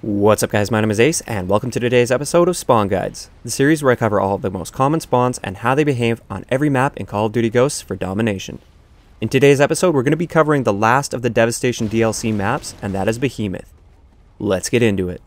What's up guys, my name is Ace, and welcome to today's episode of Spawn Guides, the series where I cover all of the most common spawns and how they behave on every map in Call of Duty Ghosts for Domination. In today's episode, we're going to be covering the last of the Devastation DLC maps, and that is Behemoth. Let's get into it.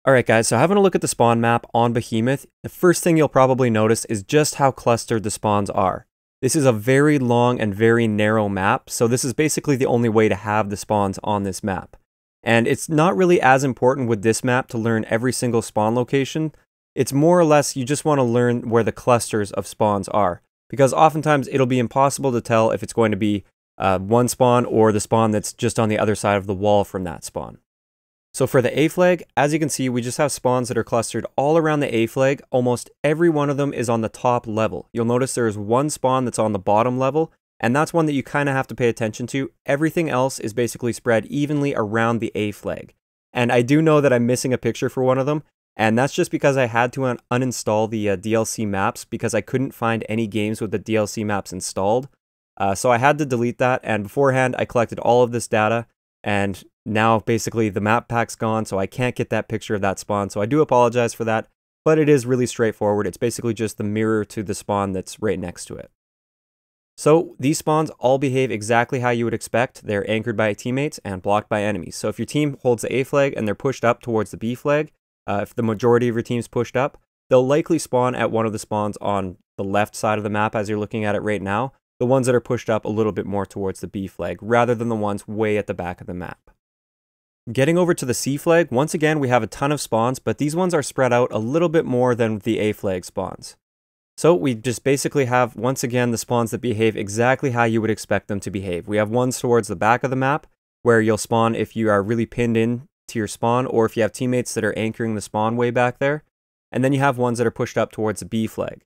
Alright guys, so having a look at the spawn map on Behemoth, the first thing you'll probably notice is just how clustered the spawns are. This is a very long and very narrow map, so this is basically the only way to have the spawns on this map. And it's not really as important with this map to learn every single spawn location. It's more or less you just want to learn where the clusters of spawns are, because oftentimes it'll be impossible to tell if it's going to be one spawn or the spawn that's just on the other side of the wall from that spawn. So for the A flag, as you can see, we just have spawns that are clustered all around the A flag. Almost every one of them is on the top level. You'll notice there is one spawn that's on the bottom level, and that's one that you kind of have to pay attention to. Everything else is basically spread evenly around the A flag. And I do know that I'm missing a picture for one of them, and that's just because I had to uninstall the DLC maps because I couldn't find any games with the DLC maps installed. So I had to delete that, and beforehand I collected all of this data, and now basically the map pack's gone, so I can't get that picture of that spawn, so I do apologize for that, but it is really straightforward. It's basically just the mirror to the spawn that's right next to it. So these spawns all behave exactly how you would expect. They're anchored by teammates and blocked by enemies. So if your team holds the A flag and they're pushed up towards the B flag, if the majority of your team's pushed up, they'll likely spawn at one of the spawns on the left side of the map as you're looking at it right now, the ones that are pushed up a little bit more towards the B flag, rather than the ones way at the back of the map. Getting over to the C flag, once again we have a ton of spawns, but these ones are spread out a little bit more than the A flag spawns. So we just basically have, once again, the spawns that behave exactly how you would expect them to behave. We have ones towards the back of the map, where you'll spawn if you are really pinned in to your spawn, or if you have teammates that are anchoring the spawn way back there. And then you have ones that are pushed up towards the B flag.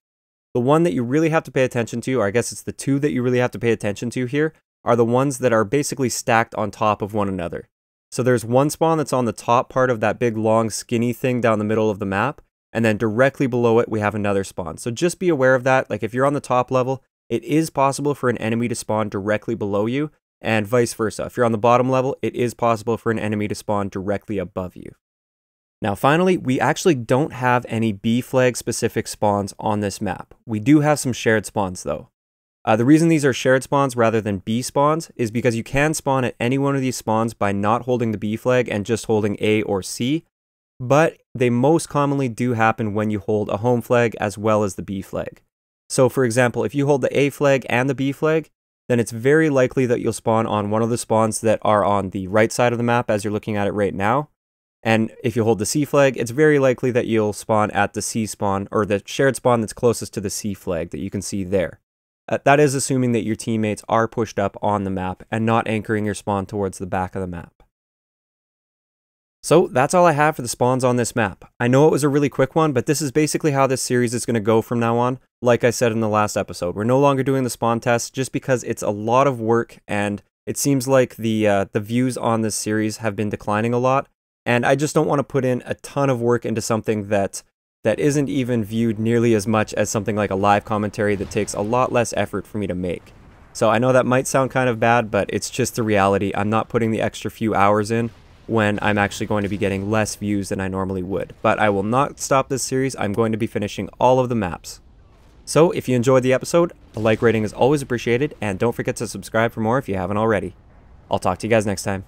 The one that you really have to pay attention to, or I guess it's the two that you really have to pay attention to here, are the ones that are basically stacked on top of one another. So there's one spawn that's on the top part of that big long skinny thing down the middle of the map, and then directly below it we have another spawn. So just be aware of that. Like if you're on the top level, it is possible for an enemy to spawn directly below you, and vice versa. If you're on the bottom level, it is possible for an enemy to spawn directly above you. Now finally, we actually don't have any B flag specific spawns on this map. We do have some shared spawns though. The reason these are shared spawns rather than B spawns is because you can spawn at any one of these spawns by not holding the B flag and just holding A or C, but they most commonly do happen when you hold a home flag as well as the B flag. So for example, if you hold the A flag and the B flag, then it's very likely that you'll spawn on one of the spawns that are on the right side of the map as you're looking at it right now. And if you hold the C flag, it's very likely that you'll spawn at the C spawn, or the shared spawn that's closest to the C flag that you can see there. That is assuming that your teammates are pushed up on the map and not anchoring your spawn towards the back of the map. So that's all I have for the spawns on this map. I know it was a really quick one, but this is basically how this series is going to go from now on. Like I said in the last episode, we're no longer doing the spawn tests just because it's a lot of work, and it seems like the views on this series have been declining a lot, and I just don't want to put in a ton of work into something that isn't even viewed nearly as much as something like a live commentary that takes a lot less effort for me to make. So I know that might sound kind of bad, but it's just the reality. I'm not putting the extra few hours in when I'm actually going to be getting less views than I normally would. But I will not stop this series. I'm going to be finishing all of the maps. So if you enjoyed the episode, a like rating is always appreciated, and don't forget to subscribe for more if you haven't already. I'll talk to you guys next time.